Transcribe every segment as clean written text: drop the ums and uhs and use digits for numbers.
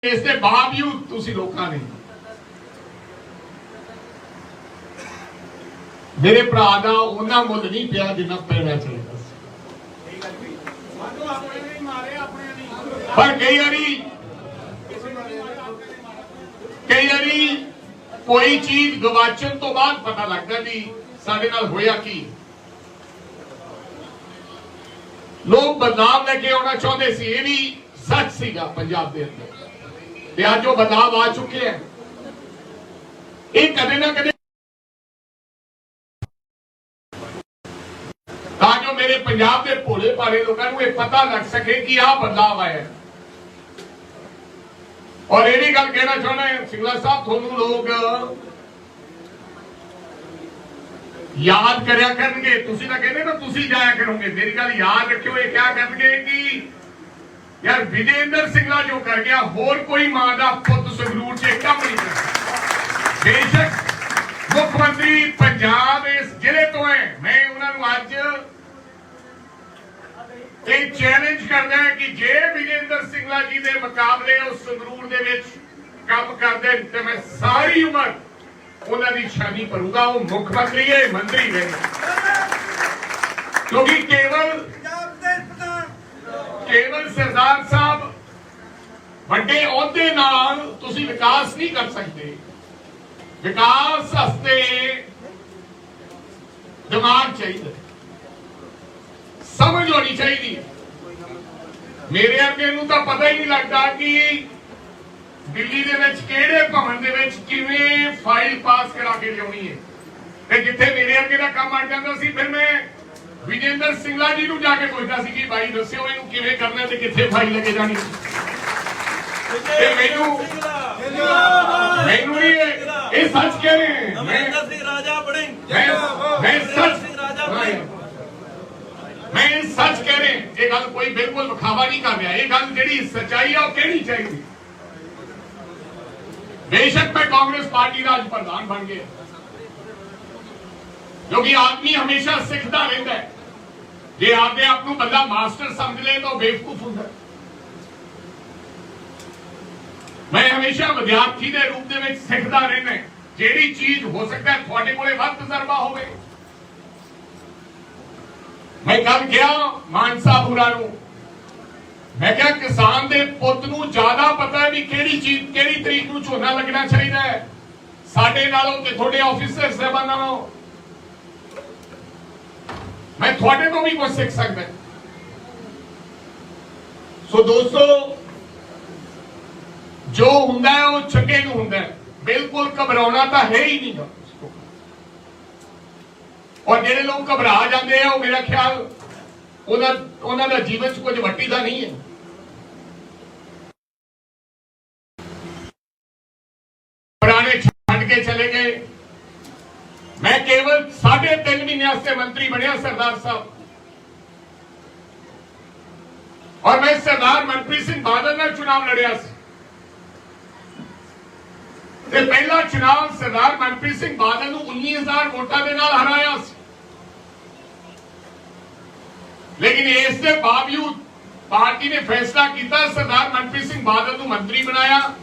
इसके बावजूद तुसी लोगों ने मेरे भरा का उन्ना मुल नहीं पिया जिन्ना पैना चाहिए। पर कई बारी कोई चीज गवाचन तो बाद पता लगता भी साडे नाल होया की। लोग बदलाव लेके आना चाहते सी, ये भी सच सीगा पंजाब के अंदर, आज जो बदलाव आ चुके हैं ये कदे ना कदे जो मेरे पंजाब के भोले भाले लोगों को पता लग सके कि आ बदलाव आया। और ये भी गल कहना चाहना है सिंगला साहब, थोनू लोग याद करया करनगे, तुसी ना कहने ना तुसी जाया करोगे, मेरी गल याद रखियो ये क्या करनगे कि यार विजेंद्र सिंगला जो कर गया होर कोई मां का पुत संगरूर से कम नहीं कर। बेशक मुख्यमंत्री पंजाब इस जिले तो है, मैं उन्होंने अज एक चैलेंज करना है कि जे विजेंद्र सिंगला जी के मुकाबले उस संगरूर दे विच काम कर दे तो मैं सारी उम्र उन्होंने छानी भरूंगा। वो मुख्यमंत्री है, मंत्री है, क्योंकि केवल सरदार साहब बड़े ओहदे नाल तुसी विकास नहीं कर सकते। विकास वास्ते दिमाग चाहिए, समझ होनी चाहिए। मेरे अगे नूं तां पता ही नहीं लगता कि दिल्ली दे विच किहड़े भवन दे विच किवें फाइल पास करा के लियाउणी है, ते जिथे मेरे अगे दा काम अड़ जांदा सी फिर मैं विजेंद्र सिंगला जी नूं जाके पुछदा सी कि भाई दस्सिओ इहनूं किवें करना ते किथे फाइल लगे जानी। ते मैनूं नहीं ये सच कह रहे हैं, मैं सच कह रहे हैं। ये गल कोई बिल्कुल विखावा नहीं कर रहा, ये गल जिहड़ी सच्चाई है वो कहनी चाहिए। बेशक मैं कांग्रेस पार्टी का अज प्रधान बन गया, क्योंकि आदमी हमेशा सीखता रहता है। जे आपने आपको बंदा मास्टर समझ ले तो बेवकूफ होता है। मैं हमेशा विद्यार्थी के रूप में सीखता रहना, जेड़ी चीज हो सकता है थोड़े को वक्त तजर्बा हो। मैं कल गया मानसापुरा नूं, मैं क्या किसान के पुत नूं ज्यादा पता है भी केड़ी चीज केड़ी तरीक नूं झोना लगना चाहिए है साडे नालों ते थोड़े ऑफिसर साहबानां नालों। मैं थोड़े तो भी कुछ सीख सकता। सो दोस्तों, जो हुंदा है वो चंगे नूं हुंदा है, बिल्कुल घबराना तो है ही नहीं। और जेडे लोग घबरा जाते हैं वो मेरा ख्याल उन्होंने जीवन च कुछ वट्टी का नहीं है। पुराने छड़ के चले गए। मैं केवल 3.5 महीने से मंत्री बनया सरदार साहब, और मैं सरदार मनप्रीत सिंह बादल ने चुनाव लड़िया। पहला चुनाव सरदार मनप्रीत सिंह बादल 19,000 वोटां दे नाल हराया। लेकिन इसके बावजूद पार्टी ने फैसला किया सरदार मनप्रीत सिंह बादल को मंत्री बनाया।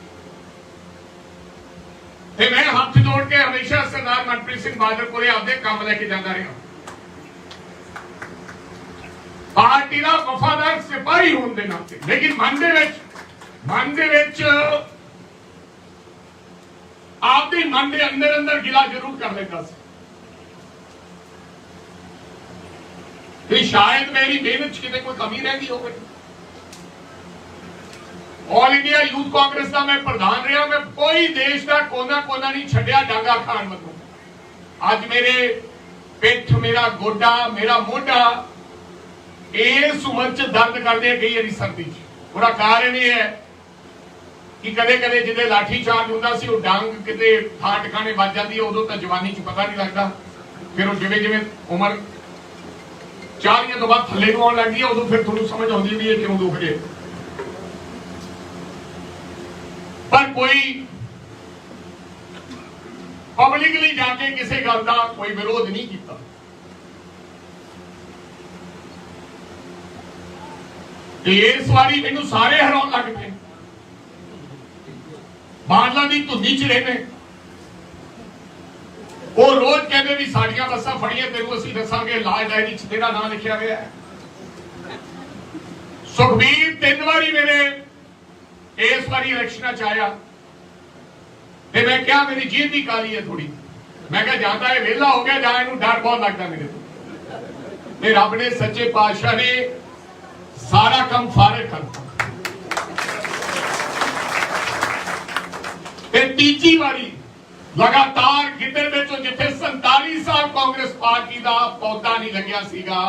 मैं हाथ जोड़ के हमेशा सरदार मनप्रीत सिंह बादल को आपके काम लेके जाता रहा। पार्टी का वफादार सिपाही होने के नाते, लेकिन मन दे आपके मन के अंदर अंदर गिला जरूर कर लेता कि शायद मेरी मेहनत कितने कोई कमी रह गई हो गई। ऑल इंडिया यूथ कांग्रेस का मैं प्रधान रहा, मैं कोई देश का कोना कोना नहीं छड्या डांगा खान मतलब। आज मेरे पिठ, मेरा गोडा, मेरा मोढा इस उम्र च दर्द करते कई बारी सर्दी च। पूरा कारण यह है कि कदे कदे जिदे लाठी चार्ज होता सी वो डांग किते थां टिकाने बच जाती है, उदों तो जवानी च पता नहीं लगता। फिर जिवें जिवें उम्र 40 तो बाद थले आने लग गई है, उदों फिर थोड़ी समझ आती भी है क्यों दुख रहे। पर कोई पब्लिकली जाके किसी गल का कोई विरोध नहीं किया। इस बारी मैनू सारे हराउण लग पे। बादलों की धुंधी च रहे हैं। वो रोज कहते भी साड़ियां बसा फड़ियां तेन असं दसांगे, लाज डायरी च तेरा नाम लिखा गया है। सुखबीर 3 बारी मेरे इस बारी इलेक्शन च आया, ते मैं क्या मेरी जीत भी काली है थोड़ी, मैं क्या जाता है वेला हो गया, जाए डर बहुत लगता मेरे तो। रब ने सच्चे पातशाह ने सारा काम फारिग करता। तीजी बारी लगातार गिद्दड़ विचों जिथे 47 साल कांग्रेस पार्टी का पौधा नहीं लग्या सीगा,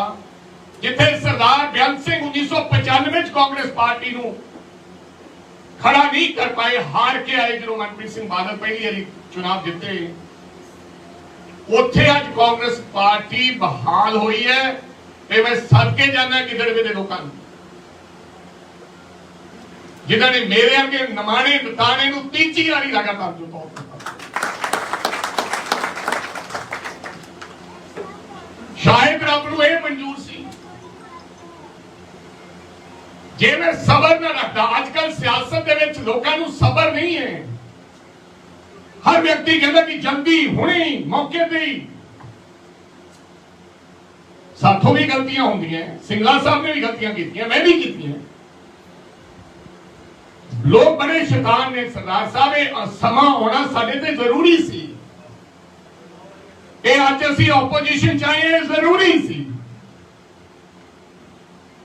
जिथे सरदार बेअंत सिंह 1995 च कांग्रेस पार्टी नूं खड़ा नहीं कर पाए, हार के आए जो मनप्रीत सिंह बादल पहली बारी चुनाव जीते, उत्थे अज कांग्रेस पार्टी बहाल हुई है। ते मैं सदके जाना गिद्दड़वे दे लोकां नूं जिन्होंने मेरे अगे नमाणे नताने नूं तीजी बारी लगातार जो तौर शायद रब नूं यह मंजूर सी, जे मैं सबर न रखता। आजकल सियासत दे विच लोकां नूं सबर नहीं है, हर व्यक्ति कहता कि जल्दी हुणे मौके ते ही। साथों भी गलतियां होंदियां, सिंगला साहब ने भी गलतियां कीतियां, मैं भी कीतियां। लोग बड़े शैतान ने सरदार साहब, ये समा होना साडे ते जरूरी सी, ये अज असीं ओपोजिशन चाहिए जरूरी सी।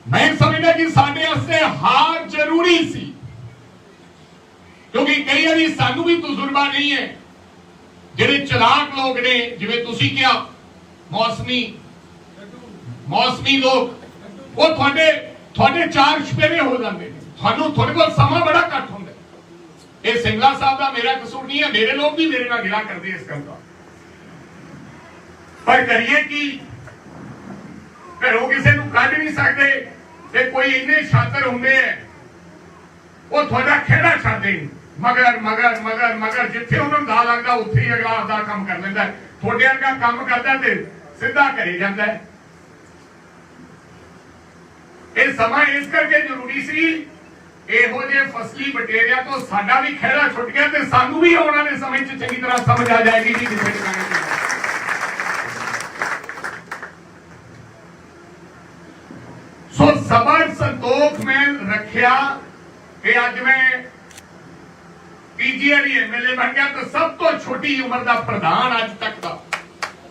मैं समझदा कि साडे वास्ते हार जरूरी सी, क्योंकि कई बारी सानू भी तजुर्बा नहीं है। जिहड़े चलाक लोग ने, जिवें तुसीं कहा मौसमी लोग, वो थोड़े चार छपेरे हो जाते हैं, थोड़े को समा बड़ा घट होंदा है। ये सिंगला साहब का मेरा कसूर नहीं है, मेरे लोग भी मेरे नाल गिला करते इस गल का, पर करिए कि घरों किसी को कढ़ नहीं सकते, ते कोई इन्ने शातिर होंगे है वो थोड़ा खेड़ा छड्डदे मगर मगर मगर मगर जिथे उन्होंने दा लगता उत्थे ही अगला आपदा काम कर लेंदा। थोड़े वर्गा काम करता ते सीधा घरे जाता है। ये समा इस करके जरूरी सी, इहो जे फसली बटेरिया तो साडा भी खेड़ा छुट गया, ते सानू भी आने वाले समय च चंगी तरह समझ आ जाएगी कि किथे टिकाने। सो सबर संतोख में रखिया कि अज मैं तीजी वाली एमएलए बन गया, तो सब तो छोटी उम्र का प्रधान अज तक का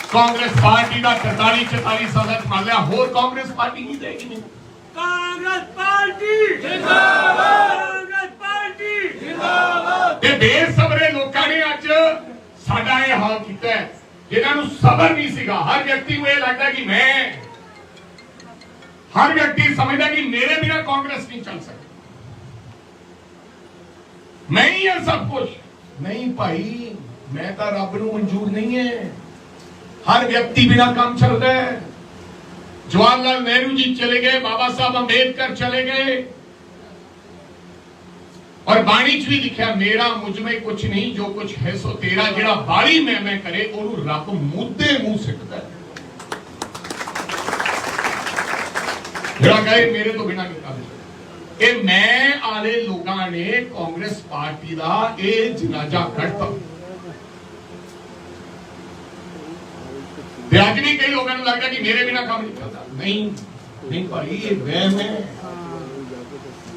कांग्रेस पार्टी का 43-44 साल मान लिया। होर कांग्रेस पार्टी नहीं देगी नहीं। कांग्रेस पार्टी जिंदाबाद, कांग्रेस पार्टी जिंदाबाद। ते बेसबरे लोगों ने अज साडा ये हाल किया है, जिन्हां नूं सबर नहीं सीगा। हर व्यक्ति को यह लगता कि हर व्यक्ति समझदा कि मेरे बिना कांग्रेस नहीं चल सकती, मैं ही है सब कुछ। नहीं भाई, मैं तो रब नूं मंजूर नहीं है। हर व्यक्ति बिना काम चल रहा है। जवाहरलाल नेहरू जी चले गए, बाबा साहब अंबेडकर चले गए, और बाणी च भी लिखा मेरा मुझ में कुछ नहीं, जो कुछ है सो तेरा। जिहड़ा बारी मैं करे ओनू रब मुद्दे मुंह सिकदा है। जिहड़ा कहे मेरे तो बिना नहीं कर। ये मैं आले लोगों ने कांग्रेस पार्टी का यह जनाजा कढ़ता। अज भी कई लोगों को लगता कि मेरे बिना काम नहीं चलता। नहीं भाई, ये वहम है।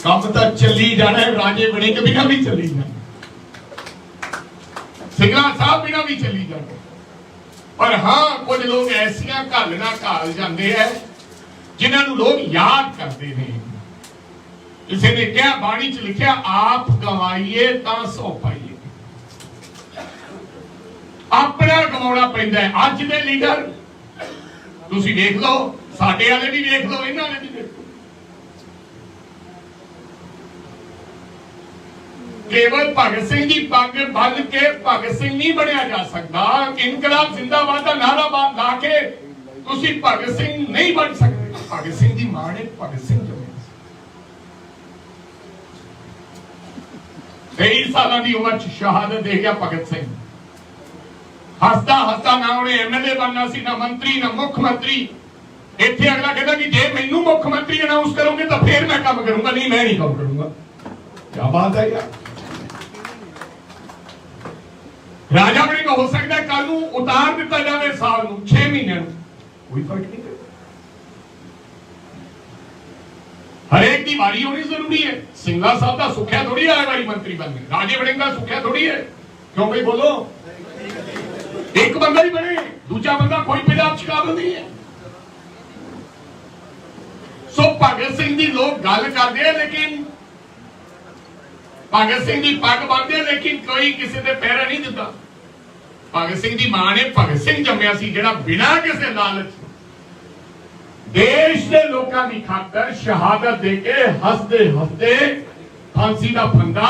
काम तो चली जाना है, राजे बने के बिना भी चली जाना, सिंगला साहब बिना भी चली जाना। और हाँ, कुछ लोग ऐसिया घालना घाल जाते हैं जिन्होंने लोग याद करते हैं। किसी ने क्या बाणी च लिखा, आप गवाइए तो सौ पाइए। अपना गवाना पैंदा है। अज दे लीडर तुसी देख लो, साडे वाले भी देख लो, इन्हां वाले भी देख लो। केवल भगत सिंह की पग बन के भगत सिंह नहीं बनया जा सकता। इनकलाब जिंदाबाद का नारा ला के तुसी भगत सिंह नहीं बन सकते। भगत सिंह की मां ने भगत सिंह 23 साल की उम्र शहादत दे गया भगत सिंह। हसदा हसदा ना उन्हें एमएलए बनना सी, ना मंत्री, ना मुख्यमंत्री। इत्थे अगला कहता कि जे मैनू मुख्यमंत्री अनाउंस करोगे तो फिर मैं काम करूंगा। नहीं, मैं नहीं काम करूंगा। क्या बात है यार। राजा वड़िंग हो सकता है कल नूं उतार दिता जाए साल नूं 6 महीनों, कोई फर्क नहीं पड़ता। हरेक की वारी होनी जरूरी है। सिंगला साहब का सुख्या थोड़ी है वारी मंत्री बनने, राजे वड़िंग का सुख्या थोड़ी है। क्यों भाई बोलो, एक बंदा ही बने, दूसरा बंदा कोई पंजाब च काबिल नहीं है। सो भगत सिंह की लोग गल करते हैं, लेकिन भगत सिंह की पग बनते, लेकिन कोई किसी के पैरा नहीं दिता। भगत सिंह की मां ने भगत सिंह जम्मिया सी, जिहड़ा बिना किसी लालच देश के लोगों की खातर शहादत देके हसते हसते फांसी का फंदा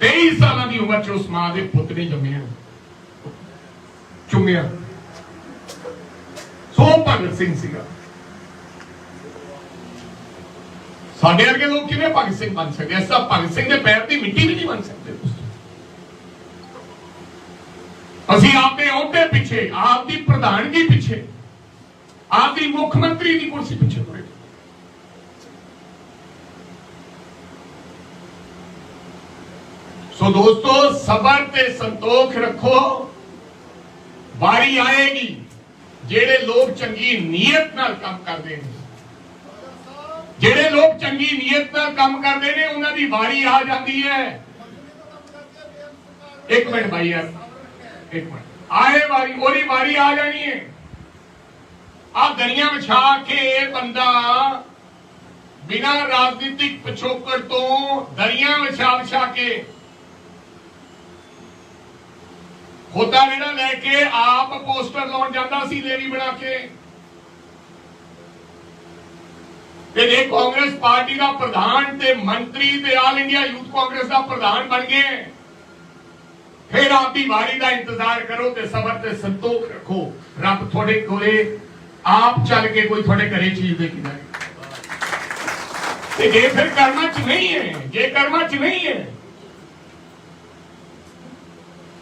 23 साल की उम्र च उस मां के पुत ने जम्मिया चुमिया। सो भगत सिंह सीगा। साडे वर्गे लोग किवें भगत सिंह बन सकते? ऐसा भगत सिंह के पैर की मिट्टी भी नहीं बन सकते। असीं आपके ओहदे पिछे, आपकी प्रधानगी पिछे, आपकी मुख्यमंत्री की कुर्सी पिछे तुरे। सो दोस्तों, सबर ते संतोख रखो, वारी आएगी। जेड़े लोग चंगी नीयत नाल काम करते हैं, जेड़े लोग चंगी नीयत नाल काम करते हैं, उन्हां दी वारी आ जाती है। एक मिनट भाई यार, एक मिनट, आए वारी, ओरी वारी आ जानी है। आप दरिया बिछा के बंदा बिना राजनीतिक पिछोकड़ तो दरिया बिछा बिछा के खोता जेड़ा लेके आप पोस्टर लाउण जांदा सी लेवी बना के। ते जे कांग्रेस पार्टी का प्रधान ते मंत्री ते ऑल इंडिया यूथ कांग्रेस का प्रधान बन गए, फिर आपकी वारी का इंतजार करो ते सबर ते संतोख रखो। रब थोड़े कोले आप चल के कोई थोड़े घरे चीज दे के जाए। जे फिर कर्मा च नहीं है, जे कर्मा च नहीं है,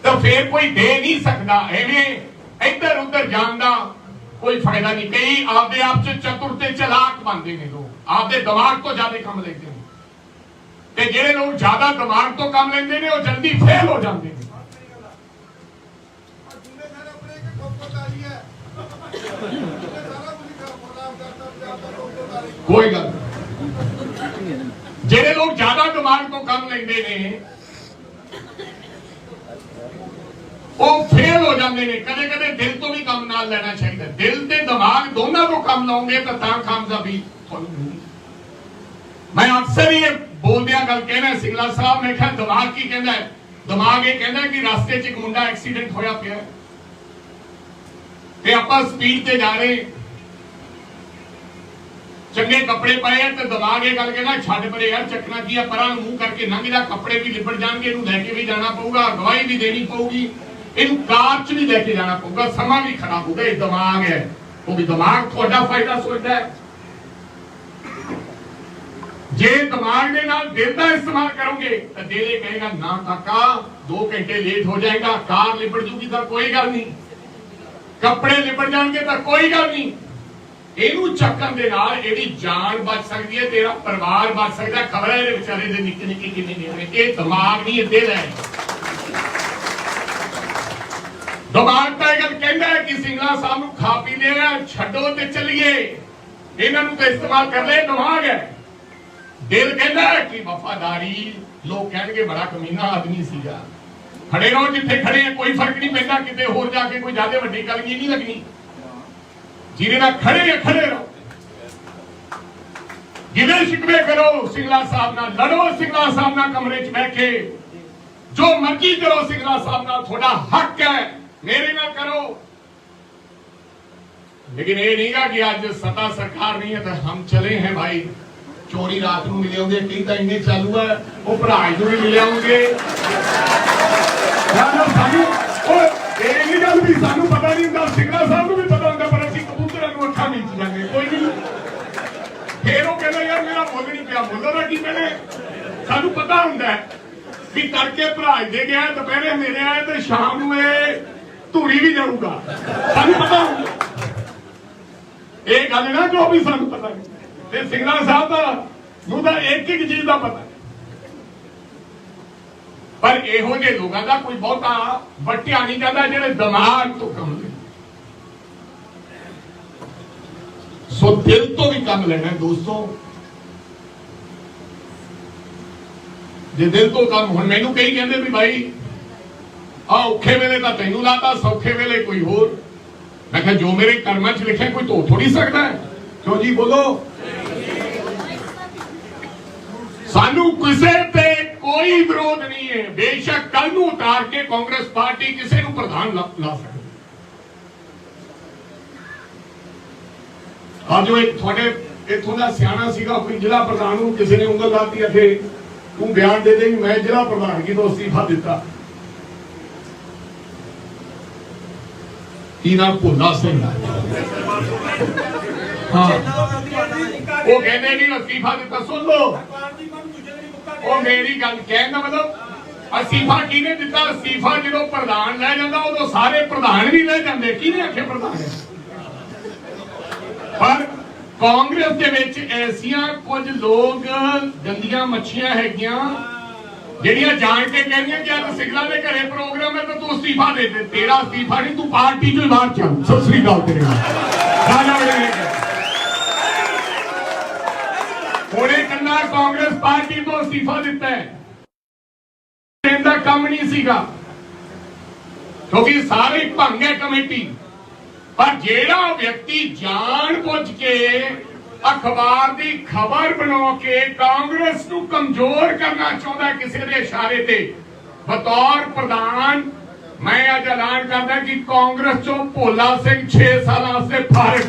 तो फिर कोई दे नहीं सकता। एवें इधर उधर जान का कोई फायदा नहीं। कई आपदे आप च चतुर ते चलाक बनते हैं लोग, आपदे दिमाग तो ज्यादा काम लेते हैं, ते जेड़े लोग ज्यादा दिमाग तो काम लेते हैं वो जल्दी फेल हो जाते हैं। कोई गल, जेड़े लोग ज्यादा दिमाग तो कम लेंदे ने वो फेल हो जाते हैं। कदे कदे दिल तो भी कम नाल लेना चाहिए। दिल ते दिमाग दोनों को कम लाओगे तो कामयाबी तुहानू मिलेगी। मैं अक्सर ही बोलदियां गल कहना, सिंगला साहब ने कहा दिमाग की कहना है, दिमाग ये कहना कि रास्ते च एक मुंडा एक्सीडेंट होया पिया ते आपां स्पीड ते जा रहे, चंगे कपड़े पाए हैं, तो दिमाग ये गल कहना छड्ड परे यार, चकना की है, परां मुंह करके लंघ जा, कपड़े भी लिपट जाएंगे, इनू लैके भी जाना पऊगा, गवाही भी देनी पऊगी, इन कार च भी लेके जाना पऊगा, समा भी खराब होगा। ये दिमाग है, वो भी दिमाग थोड़ा फायदा सोचता है। जे दिमाग के नाल दिल का इस्तेमाल करोगे तो दिल ये कहेगा ना काका 2 घंटे लेट हो जाएगा, कार लिपट जूगी तो कोई गल नहीं, कपड़े लिपट जाएंगे तो कोई गल नहीं। इनू चक्कन दे नाल एदी जान बच सकती है, तेरा परिवार बच सकता है। खबर है ये बेचारे दे निक्के निक्के किन्ने निकले, ये दिमाग नहीं, ये दिल है। दिमाग का गल कहता है कि सिंगला साहब नू खा पी लिया, छड्डो ते चलिए, इन्हां नू तो इस्तेमाल कर ले, दिमाग है। दिल कहता है कि वफादारी, लोग कहेंगे बड़ा कमीना आदमी सीगा। खड़े रहो जिथे खड़े हैं, कोई फर्क नहीं पैंदा, किते होर जाके कोई ज्यादा वड्डी गल नहीं लगनी। जिन्हें ना खड़े है खड़े रहो, गिले शिकवे करो सिंगला साहब ना, लड़ो सिंगला साहब ना, कमरे च बैठ के जो मर्जी करो सिंगला साहब ना, थोड़ा हक है, मेरे ना करो। लेकिन ये नहीं कि आज सत्ता सरकार नहीं है तो हम चले हैं भाई चोरी रात को मिले होंगे, कई तो इन्ने चालू है, वो भरा जो भी मिले होंगे। गल भी सानू पता नहीं होता, सिंगला साहब को भी पता होता, पर असं कबूतरों को अखा मीच जाएंगे, कोई नहीं। फिर वो कहना यार मेरा मुल नहीं पिया, मुल का की मैंने सानू पता होंगे भी तड़के भराज दे गया, दोपहरे मेरे आए तो शाम में धूरी भी जाऊगा, सानू पता होंगे। ये गल ना जो भी सानू पता नहीं, ते सिंगला साहब का एक एक चीज का पता। पर ਇਹੋ ਜਿਹੇ ਲੋਕਾਂ ਦਾ ਕੋਈ ਬਹੁਤਾ ਵਟਿਆ ਨਹੀਂ ਜਾਂਦਾ ਜਿਹੜੇ ਦਿਮਾਗ ਤੋਂ ਕੰਮ ਲੈਣ। ਸੋ ਦਿਲ ਤੋਂ ਵੀ ਕੰਮ ਲੈਣਾ ਦੋਸਤੋ। ਜੇ ਦਿਲ ਤੋਂ ਕੰਮ, ਹੁਣ ਮੈਨੂੰ ਕਈ ਕਹਿੰਦੇ ਵੀ ਭਾਈ ਆ ਔਖੇ ਵੇਲੇ ਤਾਂ ਤੈਨੂੰ ਲਾਤਾ, ਸੌਖੇ ਵੇਲੇ ਕੋਈ ਹੋਰ। ਮੈਂ ਕਿਹਾ ਜੋ ਮੇਰੇ ਕਰਮਾਂ 'ਚ ਲਿਖਿਆ ਕੋਈ ਧੋ ਥੋੜੀ ਸਕਦਾ ਹੈ। ਕਿਉਂ ਜੀ ਬੋਲੋ। ਸਾਨੂੰ ਕਿਸੇ ਤੇ ਕੋਈ ਵਿਰੋਧ ਨਹੀਂ ਹੈ। ਬੇਸ਼ੱਕ ਕੱਲ ਨੂੰ ਉਤਾਰ ਕੇ ਕਾਂਗਰਸ ਪਾਰਟੀ ਕਿਸੇ ਨੂੰ ਪ੍ਰਧਾਨ ਲਾ ਸਕਦੀ। ਅੱਜ ਉਹ ਇੱਕ ਤੁਹਾਡੇ ਇੱਥੋਂ ਦਾ ਸਿਆਣਾ ਸੀਗਾ, ਕੋਈ ਜ਼ਿਲ੍ਹਾ ਪ੍ਰਧਾਨ ਨੂੰ ਕਿਸੇ ਨੇ ਉਂਗਲ ਲਾਤੀ ਅਖੇ ਤੂੰ ਬਿਆਨ ਦੇ ਦੇ ਮੈਂ ਜ਼ਿਲ੍ਹਾ ਪ੍ਰਧਾਨਗੀ ਤੋਂ ਅਸਤੀਫਾ ਦਿੱਤਾ। ਕੀ ਨਾਮ ਭੁੱਲਾ ਸਿੰਘ। ਹਾਂ ਉਹ ਕਹਿੰਦੇ ਨਹੀਂ ਅਸਤੀਫਾ ਦਿੱਤਾ। ਸੁਣ ਲਓ ਉਹ ਮੇਰੀ ਗੱਲ ਕਹਿਣ ਦਾ ਮਤਲਬ ਅਸਤੀਫਾ ਕਿਹਨੇ ਦਿੱਤਾ? ਅਸਤੀਫਾ ਜਦੋਂ ਪ੍ਰਧਾਨ ਲੈ ਜਾਂਦਾ ਉਦੋਂ ਸਾਰੇ ਪ੍ਰਧਾਨ ਵੀ ਲੈ ਜਾਂਦੇ। ਕਿਹਨੇ ਆਖਿਆ ਪ੍ਰਧਾਨ? ਪਰ ਕਾਂਗਰਸ ਦੇ ਵਿੱਚ ਐਸੀਆਂ ਕੁਝ ਲੋਕ ਗੰਦੀਆਂ ਮੱਛੀਆਂ ਹੈਗੀਆਂ ਜਿਹੜੀਆਂ ਜਾਣ ਕੇ ਕਹਿੰਦੀਆਂ ਕਿ ਅੱਜ ਸਿੰਗਲਾ ਦੇ ਘਰੇ ਪ੍ਰੋਗਰਾਮ ਹੈ ਤਾਂ ਤੂੰ ਅਸਤੀਫਾ ਦੇ ਦੇ। ਤੇਰਾ ਅਸਤੀਫਾ ਨਹੀਂ, ਤੂੰ ਪਾਰਟੀ ਚੋਂ ਬਾਹਰ ਚੱਲ। ਸਤਿ ਸ੍ਰੀ ਅਕਾਲ ਤੇਰੇ ਹੁਣੇ ਕੰਨਾ ਕਾਂਗਰਸ ਪਾਰਟੀ ਤੋਂ ਅਸਤੀਫਾ ਦਿੱਤਾ ਹੈ। ਇਹਦਾ ਕੰਮ ਨਹੀਂ ਸੀਗਾ ਕਿਉਂਕਿ ਸਾਰੇ ਭੰਗ ਹੈ ਕਮੇਟੀ। ਪਰ ਜਿਹੜਾ ਵਿਅਕਤੀ ਜਾਣ ਬੁੱਝ ਕੇ ਅਖਬਾਰ ਦੀ ਖਬਰ ਬਣਾ ਕੇ ਕਾਂਗਰਸ ਨੂੰ ਕਮਜ਼ੋਰ ਕਰਨਾ ਚਾਹੁੰਦਾ ਕਿਸੇ ਦੇ ਇਸ਼ਾਰੇ ਤੇ, ਬਤੌਰ ਪ੍ਰਧਾਨ ਮੈਂ ਅੱਜ ਐਲਾਨ ਕਰਦਾ ਕਿ ਕਾਂਗਰਸ ਚੋਂ ਭੋਲਾ ਸਿੰਘ 6 ਸਾਲਾਂ ਵਾਸਤੇ ਫਾਰਗ।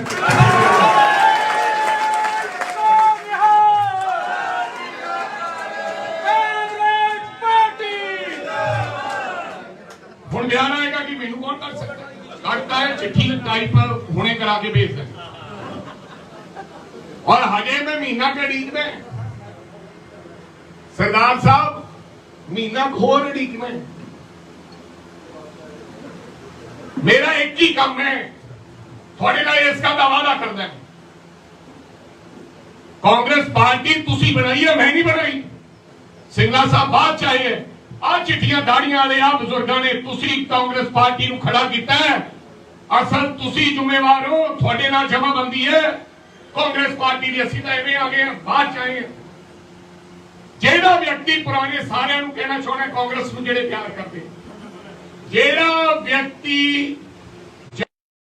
ਹੁਣ ਬਿਆਨ ਆਏਗਾ ਕਿ ਮੈਨੂੰ ਕੌਣ ਕਰ ਸਕਦਾ? करता है चिट्ठी टाइप होने करा के भेज दें। और हजे में महीना के अड़ीक में सरदार साहब, महीना घोर अड़ीक में मेरा एक ही काम है थोड़े ना इसका दावा करना है। कांग्रेस पार्टी तुसी बनाई है, मैं नहीं बनाई। सिंगला साहब बात चाहिए आ चिट्ठियां दाड़ियां वाले आ बुजुर्गों ने तुसी कांग्रेस पार्टी नूं खड़ा किया है। असल तुसी जिम्मेवार हो, थोड़े नाल जमाबंदी है कांग्रेस पार्टी दी। असीं तां एवें आ गए बाद च आए हैं। जेड़ा व्यक्ति पुराने सारिਆਂ ਨੂੰ कहना चाहना कांग्रेस ਨੂੰ ਜਿਹੜੇ प्यार करते, जेड़ा व्यक्ति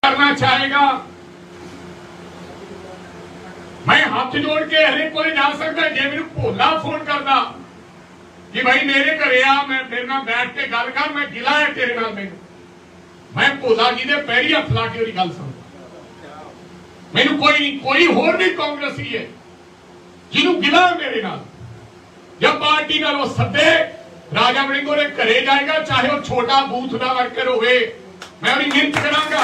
करना चाहेगा मैं हाथ जोड़ के हरेक को जा सकता। जे मैनूं भोला फोन करदा कि भाई मेरे घरे आ, मैं मेरे नाल बैठ के गल कर, मैं गिला है तेरे नाल, मैं भोला जी दे पैरी हथ ला के गल सुन। मैनूं कोई नहीं, कोई होर भी कांग्रेसी है जिन्हों गिला मेरे नाल। जब पार्टी नाल वो सदे राजा वड़िंगो दे घरे जाएगा, चाहे वो छोटा बूथ का वर्कर होवे, मैं उहदी मिहनत करांगा,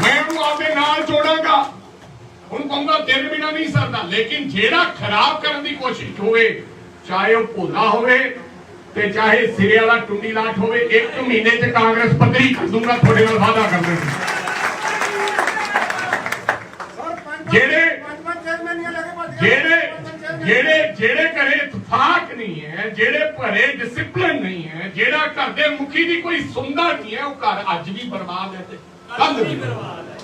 मैं उहनूं आपदे नाल जोड़ांगा। हुण कहूंगा तेरे बिना नहीं सरदा। लेकिन जेड़ा खराब करने की कोशिश होवे, चाहे वो भोला होवे ते चाहे सिरे वाला टुंडी लाट होवे, 1 महीने च कांग्रेस पद्धरी कर दूंगा। थोड़े नाल वादा कर दूंगा। जेड़े जेड़े जेड़े जेड़े घरे इत्तेफाक नहीं है, जेड़े घरे डिसिप्लिन नहीं है, जेड़ा घर दे मुखी दी कोई सुनदा नहीं है, वो घर अज भी बर्बाद है ते कल भी बर्बाद है।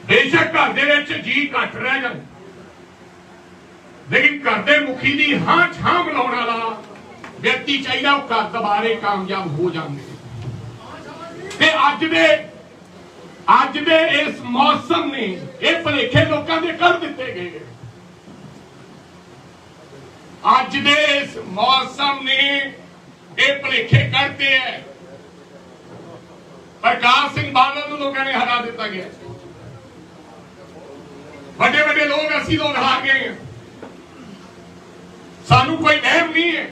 बेशक घर दे विच जी घट रह जाए, लेकिन घर के मुखी की हां छां मिलाने वाला व्यक्ति चाहिए, वो घर दोबारे कामयाब हो जाएंगे। अज दे इस मौसम ने यह भुलेखे लोगों के कर दिते गए। अज दे इस मौसम ने यह भुलेखे करते हैं। प्रकाश सिंह बादल को लोगों ने हरा दिता गया। बड़े बड़े लोग असी लोग हार गए हैं। सानू कोई वहम नहीं है।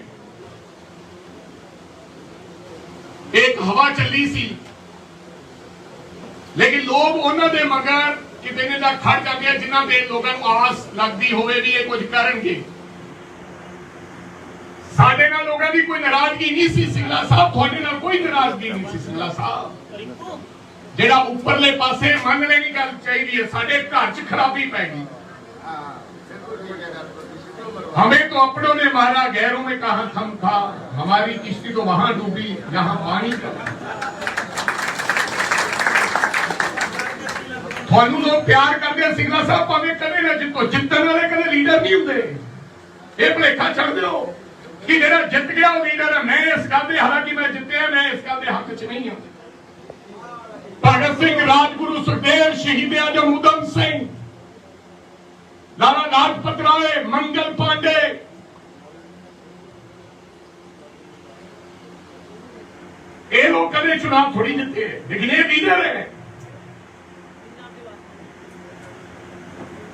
एक हवा चली सी, लेकिन लोग उन्होंने मगर कितने ने खड़ जाते हैं जिन्हों के लोगों को आस लगती होवे भी ये कुछ करनगे। साडे नाल लोगों की कोई नाराजगी नहीं सी। सिंगला साहब थोड़े नाल कोई नाराजगी नहीं सी। सिंगला साहब जेड़ा उपरले पासे मन लेनी गल चाहिए है, साडे घर च खराबी पै गई। हमें तो अपनों ने मारा, गैरों में कहा थम था, हमारी किश्ती तो वहां डूबी जहां पानी का। थानू लोग प्यार करते हैं सिंगला साहब, भावें कदे ना जितो, जितने वाले कदे लीडर नहीं होंगे। ये भुलेखा छड़ दो कि जेड़ा जित गया वो लीडर है। मैं इस गल दे, हालांकि मैं जितया, मैं इस गल दे हक च नहीं हूं। भगत सिंह, राजगुरु सुखदेव, शहीद आजम उधम सिंह, लाला लाजपत राय, मंगल पांडे, ये लोग कदे चुनाव थोड़ी जीते, लेकिन ये लीडर है,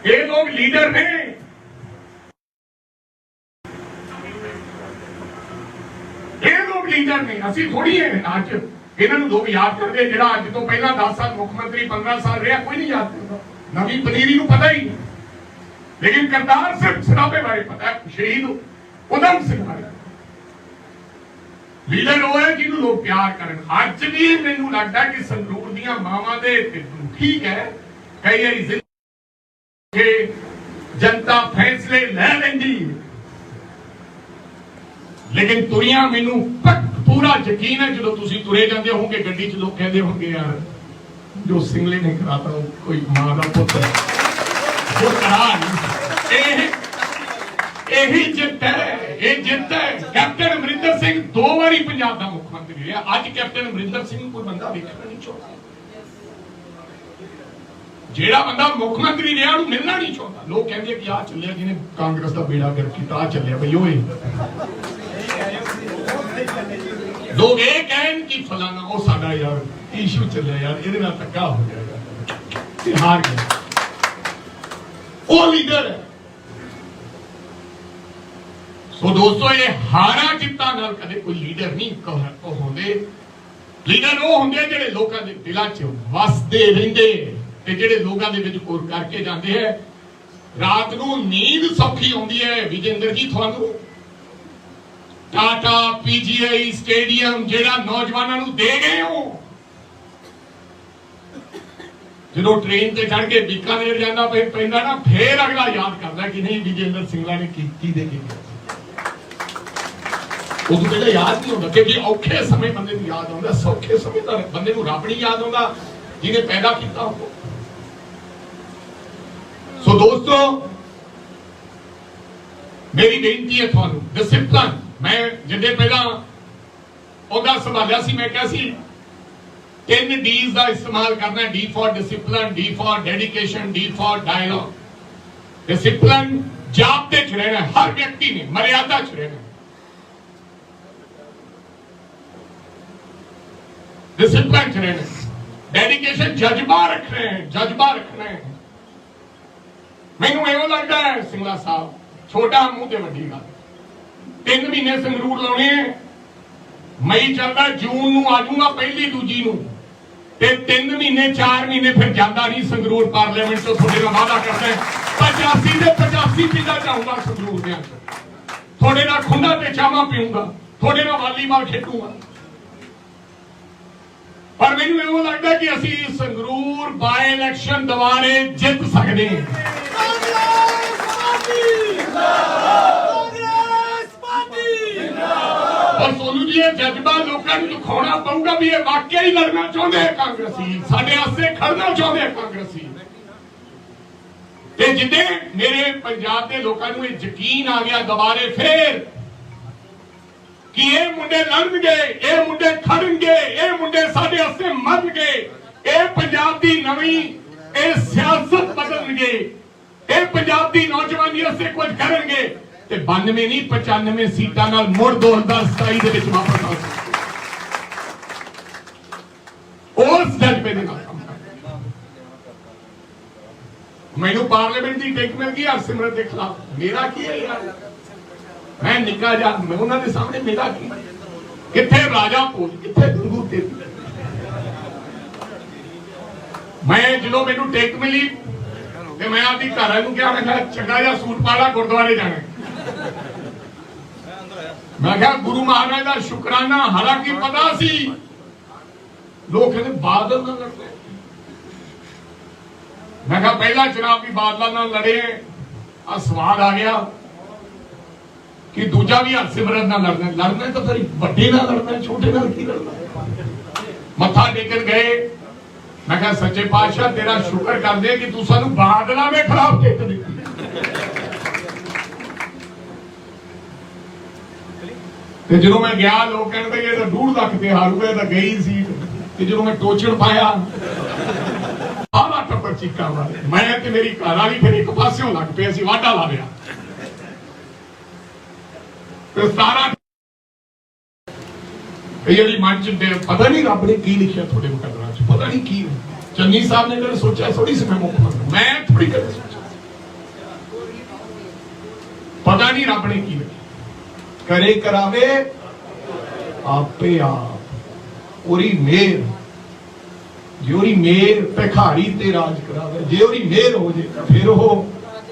ये लोग लीडर ने। ये लोग लीडर ने, असि थोड़ी है। अज इन्होंने लोग याद करते, जो अज तो पहला 10 साल मुख्यमंत्री 15 साल रहा, कोई नहीं याद करता। नवी पनीरी को पता ही नहीं, लेकिन करतार सिंह सराबे बारे पता है, शहीद उधम सिंह बारे। लीडर वो है जिन्होंने लोग प्यार करन। अज भी मैनू लगता है कि संगरूर दी मावां दे, ठीक है कई बार जनता फैसले लै लेंदी, लेकिन तुरिया मैनू पूरा यकीन है जो तुम तुरे जाते होंगे गड्डी च, लोग कहते होंगे यार जो सिंगले ने कराता कोई मां का पुत्र वो करा नहीं। यही जित है, ये जित है। कैप्टन अमरिंदर सिंह 2 बारी पंजाब का मुख्यमंत्री रहा। अज कैप्टन अमरिंदर सिंह कोई बंदा देखना नहीं चाहता। जेड़ा बंदा मुख्यमंत्री रहा मिलना नहीं चाहता। लोग कहते कि आ चलिया जिन्हें कांग्रेस का बेड़ा गर्क किया, आ चलिया भाई ओए। लोग ये कहन कि फलाना वो साडा यार इशू चलिया यार, ये धक्का हो जाएगा, हार गया, वो लीडर है। सो दोस्तों, ये हारा जिता नाल कदे कोई लीडर नहीं होंदे। लीडर वो होंदे जिहड़े लोकां दे दिलां च वसदे रहिंदे ते जिहड़े लोकां दे विच कोर करके जांदे है। रात नूं नींद सौखी आउंदी है। विजेंद्र जी, तुहानूं टाटा पीजीआई स्टेडियम जेड़ा नौजवानों नूं दे गए हो, जो ट्रेन से चढ़ के बीकानेर जाना पैंदा ना, फिर अगला याद करता कि नहीं विजेंद्र सिंगला ने की दे के उदू पहले याद नहीं होता, क्योंकि औखे समय बंदे को याद आता, सौखे समय तो बंदे को रब नहीं याद आता जिन्हें पैदा किया हो। सो दोस्तों, मेरी बेनती है थानू डिसिप्लिन। मैं जिन्हें पहला ओहदा संभालिया सी, मैं क्या सी 3 D's का इस्तेमाल करना है। D for discipline, D for dedication, D for dialogue. Discipline जाबते च रहना है, हर व्यक्ति ने मर्यादा च रहना है। डिसिप्लिन च रहना है, डेडिकेशन जज्बा रख रहे हैं, जज्बा रखना है। मैनू एवं लगता है सिंगला साहब छोटा मुंह ते वड्डी गल। 3 महीने संगरूर लाने, मई चलता, जून नूं आ जाऊंगा पहली दूजी नूं, ते 3 महीने 4 महीने फिर जाता नहीं संगरूर पार्लियामेंट तो थोड़े नाल वादा करते हैं 85 ते 85 पिंडा जाऊंगा संगरूर दे थोड़े नाल खुंडा ते चावा पीऊंगा, थोड़े नाल वालीबाल खेडूंगा। पर मैनू इहो लगता कि असी संगरूर बाय इलेक्शन दोबारे जित सकते हैं। और सोनू जी ये जज्बा लोगों को दिखाना पड़ेगा भी ये वाकई ही लड़ना चाहते हैं कांग्रेसी, साडे वास्ते खड़ना चाहते हैं कांग्रेसी। ते जिदे मेरे पंजाब के लोगों को यकीन आ गया दोबारे फिर कि ये मुंडे लड़नगे, ये मुंडे खड़नगे, ये मुंडे साडे वास्ते मरनगे, ये पंजाब की नवी ये सियासत बदलनगे, ये पंजाब की नौजवानी वास्ते कुछ करेंगे, ते 92 नहीं 95 सीटां नाल मुड़ 2027 दे विच वापस आ सकते। उस जज्बे दे नाल काम करना। मैनू पार्लियामेंट की टिकट मिल गई हरसिमरत के खिलाफ, मेरा की है यार, मैं निका जा, मैं उन्होंने सामने मेरा की किथे राजा भोज किथे गुरु तेरी। मैं जो मैनू टिकट मिली ते मैं आपकी घर नूं क्या, मैं कहा चंगा जा सूट पा ला, गुरुद्वारे जाना। मैं कहा गुरु महाराज का शुकराना, हालांकि पता सी लोग कहते बादल ना लड़ते। मैं कहा पहला चुनाव भी बादल ना लड़े, स्वाद आ गया। कि दूजा भी हरसिमरत नाल लड़ना, लड़ना तो फिर बड़े नाल लड़ना, छोटे नाल की लड़ना। मत्था टेकन गए, मैं कहा सच्चे पातशाह तेरा शुक्र कर दे कि तू सानू बादलों में खिलाफ टेक दी। ते जो मैं गया लोग कहते ये तो 2.5 लाख ते हारूगा, तो गई सीट। ते जो मैं टोचन पाया आला टप्पर चीका मारे, मैं ते मेरी घर वाली फिर एक पास्यों लग पे, असीं वाढा ला लिया। तो सारा ये मंच पता नहीं रब ने की लिखा थोड़े मुकदमा च, पता नहीं की चन्नी साहब ने कल सोचा थोड़ी सी मैं मुख्यमंत्री, मैं थोड़ी कदे सोचा, पता नहीं रब ने की लिखा। करे करावे आपे आप, ओरी मेर, जोरी मेर भिखारी ते राज करावे, जे ओरी मेर हो जाए फिर वो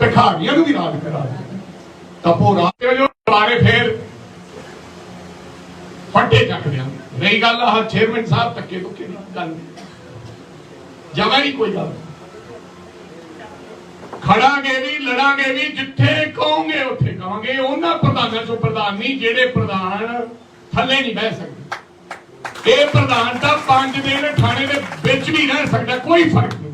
भिखारियां भी राज करा दे। तपो राज जो बारे फिर फटे चक दिया। रही गल चेयरमैन साहब धक्के धुक्के की गल, जगह ही कोई गल, खड़ांगे भी लड़ांगे भी, जिथे कहोगे उत्थे कहांगे। उन्हां प्रधानां चों प्रधान नहीं जेड़े प्रधान थल्ले नहीं बह सकते। ये प्रधान तां 5 दिन थाने दे विच भी रह सकदा, कोई फर्क नहीं।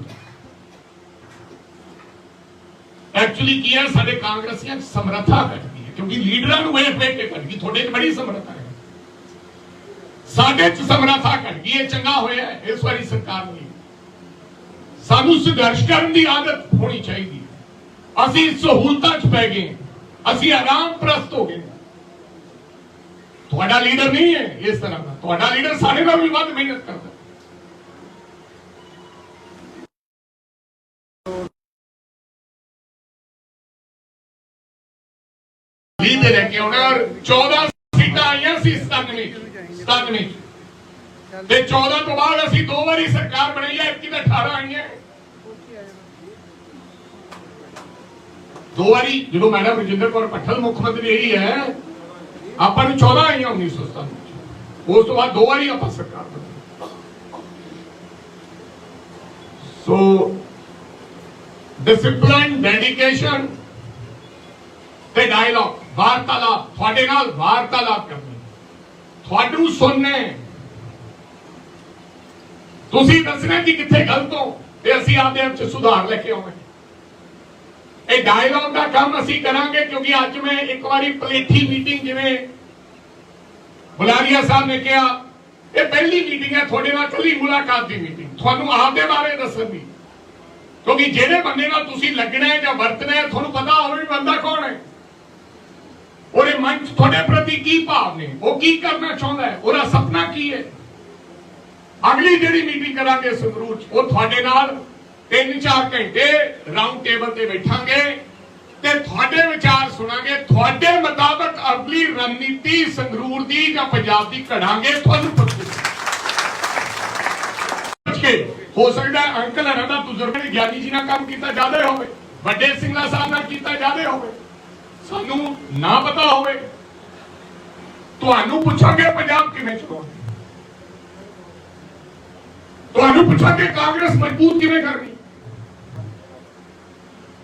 एक्चुअली की है साडे कांग्रेसियां समर्था घट गई है, क्योंकि लीडरां नूं वेख वेख के घट गई। थोड़े च बड़ी समर्था है, साडे च समर्था घट गई है। चंगा होया इस वारी सरकार ने सानू संघर्ष करने की आदत होनी चाहिए। असी सहूलतां च पै गए, असी आराम प्रस्त हो गए। तुहाडा लीडर नहीं है इस तरह का, तुहाडा लीडर साडे नालों भी वध मेहनत करता। लीडर है कि उन्हें 14 सीटां आईयां सी 97 ते 14 तो बाद असी 2 बारी सरकार बनाई है, 18 आई है। 2 बारी जो मैडम रजिंदर कौर पट्टल मुख्यमंत्री रही है, ਆਪਾਂ ਨੂੰ 14 ਆਈਆਂ 1997 ਉਸ ਤੋਂ ਬਾਅਦ 2 ਵਾਰੀ ਆਪਾਂ ਸਰਕਾਰ ਬਣੀ। ਸੋ ਡਿਸਪਲਿਨ, ਡੈਡੀਕੇਸ਼ਨ ਤੇ ਡਾਇਲੌਗ, ਵਾਰਤਾਲਾਪ, ਤੁਹਾਡੇ ਨਾਲ ਵਾਰਤਾਲਾਪ ਕਰਨੀ, ਤੁਹਾਨੂੰ ਸੁਣਨਾ, ਤੁਸੀਂ ਦੱਸਣਾ ਕਿ ਕਿੱਥੇ ਗਲਤ ਹੋ ਤੇ ਅਸੀਂ ਆਪਦੇ ਆਪ ਚ ਸੁਧਾਰ ਲੈ ਕੇ ਆਵਾਂਗੇ। ਇਹ ਡਾਇਲੌਗ ਦਾ ਕੰਮ ਅਸੀਂ ਕਰਾਂਗੇ, ਕਿਉਂਕਿ ਅੱਜ ਮੈਂ ਇੱਕ ਵਾਰੀ ਪਲੇਠੀ ਮੀਟਿੰਗ, ਜਿਵੇਂ ਬੁਲਾਰੀਆ ਸਾਹਿਬ ਨੇ ਕਿਹਾ, ਇਹ ਪਹਿਲੀ ਮੀਟਿੰਗ ਹੈ ਤੁਹਾਡੇ ਨਾਲ, ਕੱਲੀ ਮੁਲਾਕਾਤ ਦੀ ਮੀਟਿੰਗ, ਤੁਹਾਨੂੰ ਆਪਦੇ ਬਾਰੇ ਦੱਸਣ ਦੀ। ਕਿਉਂਕਿ ਜਿਹੜੇ ਬੰਦੇ ਨਾਲ ਤੁਸੀਂ ਲੱਗਣਾ ਹੈ ਜਾਂ ਵਰਤਣਾ ਹੈ, ਤੁਹਾਨੂੰ ਪਤਾ ਹੋਵੇ ਵੀ ਬੰਦਾ ਕੌਣ ਹੈ, ਉਹਦੇ ਮਨ 'ਚ ਤੁਹਾਡੇ ਪ੍ਰਤੀ ਕੀ ਭਾਵ ਨੇ, ਉਹ ਕੀ ਕਰਨਾ ਚਾਹੁੰਦਾ ਹੈ, ਉਹਦਾ ਸੁਪਨਾ ਕੀ ਹੈ। ਅਗਲੀ ਜਿਹੜੀ ਮੀਟਿੰਗ ਕਰਾਂਗੇ ਸੰਗਰੂਰ 'ਚ, ਉਹ ਤੁਹਾਡੇ ਨਾਲ 3-4 ਘੰਟੇ ਰਾਉਂਡ ਟੇਬਲ ਤੇ ਬੈਠਾਂਗੇ ਤੇ ਤੁਹਾਡੇ ਵਿਚਾਰ ਸੁਣਾਂਗੇ। ਤੁਹਾਡੇ ਮੁਤਾਬਕ ਅਗਲੀ ਰਣਨੀਤੀ ਸੰਗਰੂਰ ਦੀ ਜਾਂ ਪੰਜਾਬ ਦੀ ਘੜਾਂਗੇ। ਤੁਹਾਨੂੰ ਹੋ ਸਕਦਾ ਅੰਕਲ ਹਰਾਂ ਦਾ ਬਜ਼ੁਰਗ ਨੇ ਗਿਆਨੀ ਜੀ ਨਾਲ ਕੰਮ ਕੀਤਾ ਜ਼ਿਆਦਾ ਹੋਵੇ, ਵੱਡੇ ਸਿੰਘਲਾ ਸਾਹਿਬ ਨਾਲ ਕੀਤਾ ਜ਼ਿਆਦਾ ਹੋਵੇ, ਸਾਨੂੰ ਨਾ ਪਤਾ ਹੋਵੇ। ਤੁਹਾਨੂੰ ਪੁੱਛਾਂਗੇ ਪੰਜਾਬ ਕਿਵੇਂ ਚਲਾਉਣੀ, ਤੁਹਾਨੂੰ ਪੁੱਛਾਂਗੇ ਕਾਂਗਰਸ ਮਜ਼ਬੂਤ ਕਿਵੇਂ ਕਰਨੀ,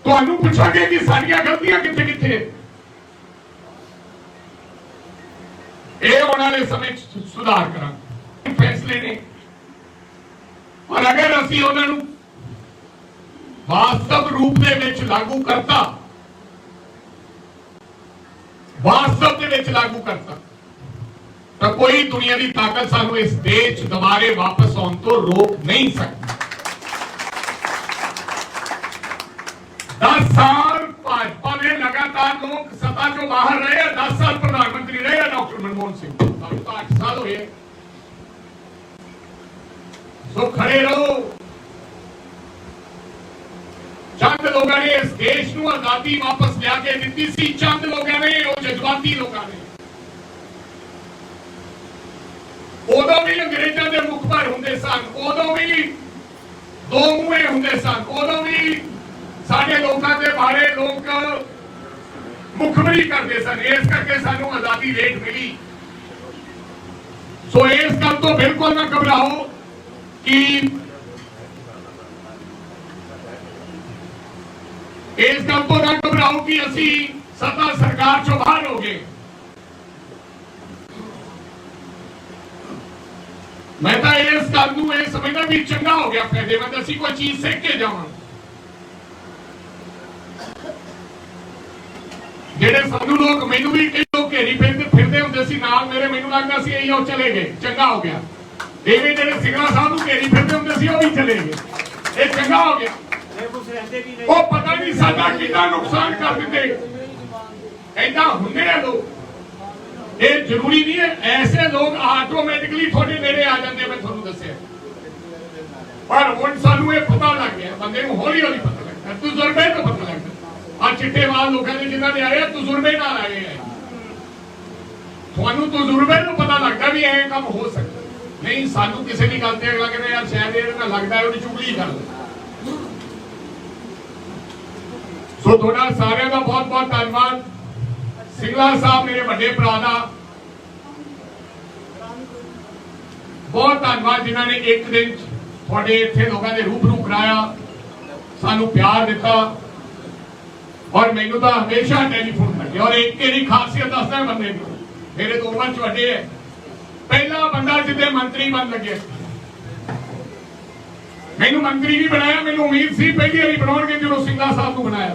ਤੁਹਾਨੂੰ ਪੁੱਛਾਂਗੇ ਕਿ ਸਾਡੀਆਂ ਗਲਤੀਆਂ ਕਿੱਥੇ ਕਿੱਥੇ। ਇਹ ਆਉਣ ਵਾਲੇ ਸਮੇਂ 'ਚ ਸੁਧਾਰ ਕਰਾਂਗੇ, ਫੈਸਲੇ ਨੇ। ਪਰ ਅਗਰ ਅਸੀਂ ਉਹਨਾਂ ਨੂੰ ਵਾਸਤਵ ਰੂਪ ਦੇ ਵਿੱਚ ਲਾਗੂ ਕਰਤਾ, ਵਾਸਤਵ ਦੇ ਵਿੱਚ ਲਾਗੂ ਕਰਤਾ, ਤਾਂ ਕੋਈ ਦੁਨੀਆ ਦੀ ਤਾਕਤ ਸਾਨੂੰ ਇਸ ਦੇਸ਼ 'ਚ ਦੁਬਾਰੇ ਵਾਪਸ ਆਉਣ ਤੋਂ ਰੋਕ ਨਹੀਂ ਸਕਦੀ। 10 ਸਾਲ ਭਾਜਪਾ ਨੇ ਲਗਾਤਾਰ ਲੋਕ ਸੱਤਾ ਚੋਂ ਬਾਹਰ ਰਹੇ, 10 ਸਾਲ ਪ੍ਰਧਾਨ ਮੰਤਰੀ ਰਹੇ ਡਾਕਟਰ ਮਨਮੋਹਨ ਸਿੰਘ, ਸਾਨੂੰ ਤਾਂ 8 ਸਾਲ ਹੋਏ। ਸੋ ਖੜੇ ਰਹੋ। ਚੰਦ ਲੋਕਾਂ ਨੇ ਇਸ ਦੇਸ਼ ਨੂੰ ਆਜ਼ਾਦੀ ਵਾਪਸ ਲਿਆ ਕੇ ਦਿੱਤੀ ਸੀ, ਚੰਦ ਲੋਕਾਂ ਨੇ, ਉਹ ਜਜ਼ਬਾਤੀ ਲੋਕਾਂ ਨੇ। ਉਦੋਂ ਵੀ ਅੰਗਰੇਜ਼ਾਂ ਦੇ ਮੁਖਬਰ ਹੁੰਦੇ ਸਨ, ਉਦੋਂ ਵੀ ਦੋ ਮੂੰਹੇ ਹੁੰਦੇ ਸਨ, ਉਦੋਂ ਵੀ ਸਾਡੇ ਲੋਕਾਂ ਦੇ ਬਾਰੇ ਲੋਕ ਮੁਖਬਰੀ ਕਰਦੇ ਸਨ। ਇਸ ਕਰਕੇ ਸਾਨੂੰ ਆਜ਼ਾਦੀ ਲੇਟ ਮਿਲੀ। ਸੋ ਇਸ ਗੱਲ ਤੋਂ ਬਿਲਕੁਲ ਨਾ ਘਬਰਾਓ ਕਿ ਇਸ ਗੱਲ ਤੋਂ ਨਾ ਘਬਰਾਓ ਕਿ ਅਸੀਂ सत्ता सरकार चो बाहर हो गए। मैं तो इस गल नूं ये समझदा भी चंगा हो गया, फायदेमंद असीं कोई चीज सीख के जावां। ਜਿਹੜੇ ਸਾਨੂੰ ਲੋਕ ਮੈਨੂੰ ਵੀ ਕਈ ਲੋਕ ਘੇਰੀ ਫਿਰਦੇ ਹੁੰਦੇ ਸੀ ਨਾਲ ਮੇਰੇ, ਮੈਨੂੰ ਲੱਗਦਾ ਸੀ ਇਹੀ ਉਹ ਚਲੇ ਗਏ, ਚੰਗਾ ਹੋ ਗਿਆ। ਐਵੇਂ ਜਿਹੜੇ ਸਿੰਘਲਾ ਸਾਹਿਬ ਨੂੰ ਘੇਰੀ ਫਿਰਦੇ ਹੁੰਦੇ ਸੀ ਉਹ ਵੀ ਚਲੇ ਗਏ, ਇਹ ਚੰਗਾ ਹੋ ਗਿਆ। ਉਹ ਪਤਾ ਨਹੀਂ ਸਾਡਾ ਕਿੰਨਾ ਨੁਕਸਾਨ ਕਰ ਦਿੰਦੇ। ਏਦਾਂ ਹੁੰਦੇ ਆ ਲੋਕ, ਇਹ ਜ਼ਰੂਰੀ ਨਹੀਂ ਹੈ ਐਸੇ ਲੋਕ ਆਟੋਮੈਟਿਕਲੀ ਤੁਹਾਡੇ ਨੇੜੇ ਆ ਜਾਂਦੇ। ਮੈਂ ਤੁਹਾਨੂੰ ਦੱਸਿਆ, ਪਰ ਹੁਣ ਸਾਨੂੰ ਇਹ ਪਤਾ ਲੱਗ ਗਿਆ, ਬੰਦੇ ਨੂੰ ਹੌਲੀ ਹੌਲੀ ਪਤਾ ਲੱਗਦਾ, ਤਜਰਬੇ ਤੋਂ ਪਤਾ ਲੱਗਦਾ। ਆ ਚਿੱਟੇਵਾਲ ਲੋਕਾਂ ਦੇ ਜਿਨ੍ਹਾਂ ਨੇ ਆਏ ਤਜਰਬੇ ਨਾਲ ਆਏ ਆ, ਤੁਹਾਨੂੰ ਤਜਰਬੇ ਨੂੰ ਪਤਾ ਲੱਗਦਾ ਵੀ ਇਹ ਕੰਮ ਹੋ ਸਕਦਾ। ਨਹੀਂ ਸਾਨੂੰ ਕਿਸੇ ਦੀ ਗੱਲ ਤੇ ਅਗਲਾ ਕਹਿੰਦਾ ਯਾਰ ਸ਼ਾਇਦ ਇਹ ਨਾ ਲੱਗਦਾ ਉਹਦੀ ਚੁਗਲੀ ਕਰਦਾ। ਸੋ ਤੁਹਾਡਾ ਸਾਰਿਆਂ ਦਾ ਬਹੁਤ ਬਹੁਤ ਧੰਨਵਾਦ। ਸਿੰਘਲਾ ਸਾਹਿਬ ਮੇਰੇ ਵੱਡੇ ਭਰਾ ਦਾ ਬਹੁਤ ਧੰਨਵਾਦ, ਜਿਨ੍ਹਾਂ ਨੇ ਇੱਕ ਦਿਨ ਤੁਹਾਡੇ ਇੱਥੇ ਲੋਕਾਂ ਦੇ ਰੂਬਰੂ ਕਰਾਇਆ, ਸਾਨੂੰ ਪਿਆਰ ਦਿੱਤਾ। और मैनू तो हमेशा टेलीफोन करके, और एक ही खासियत दसदा बंदे की, मेरे तो उम्र च वड्डे है, पहला बंदा जिद्दे मंत्री बन लगे, मैनू मंत्री नहीं बनाया, मैनू उम्मीद सी पहली बारी बनाउणगे जो सिंघला साहब नूं बनाया।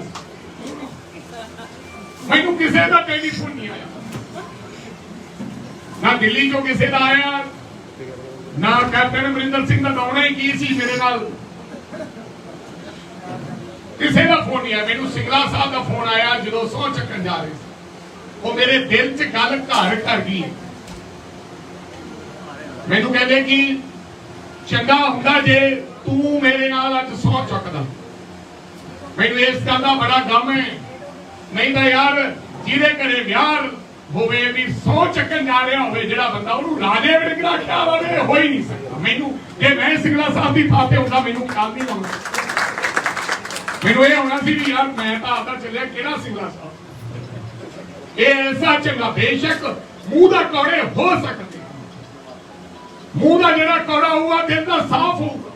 मैनू किसी का टेलीफोन नहीं आया, ना दिल्ली चो किसी का आया, ना कैप्टन अमरिंदर सिंह का दौड़ा ही की सी मेरे नाल, किसी का फोन नहीं आया। मैनू सिंघला साहब का फोन आया जो सौं चक्कन जा रहे थे, वो मेरे दिल च गल घर कर गई। मैनू कहते कि चंगा हुंदा जे तू मेरे नाल अज सौं चुकदा। मैनू इस गल का बड़ा गम है, नहीं तो यार जिहदे घरे विआह होवे भी सौं चक्कन जा रहा होवे जिहड़ा बंदा उहनूं राजे वरगा ख्याल आवे, हो ही नहीं सकता। मैनू जे मैं सिंघला साहब की थां ते हुंदा मैनू ख्याल नहीं आउंदा। मैनू ये होना सी भी यार मैं तो आता चलिया किहड़ा सिंघला साहब, ये ऐसा चंगा, बेशक मुंह दा कौड़े हो सकते, मुंह दा जेड़ा कौड़ा होगा दिल दा साफ होगा,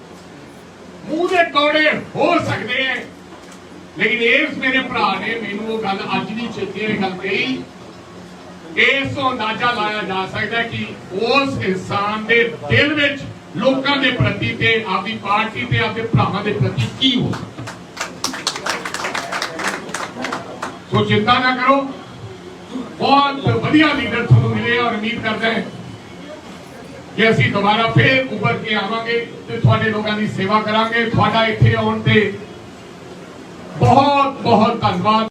मुंह दे कौड़े हो सकते हैं। लेकिन इस मेरे भरा ने मैनू वो गल अज भी चेते गल कही, इस तो अंदाजा लाया जा सकता है कि उस इंसान दे दिल विच लोकां दे प्रति ते आपदी पार्टी ते आपदे भरावां दे प्रति की हो सकता। सो चिंता ना करो, बहुत बढ़िया लीडर थानू मिले और उम्मीद करते हैं कि असीं दोबारा फिर उभर के आवांगे ते तुहाडे लोकां दी सेवा करांगे। तुहाडा इत्थे आउण ते बहुत बहुत धन्नवाद।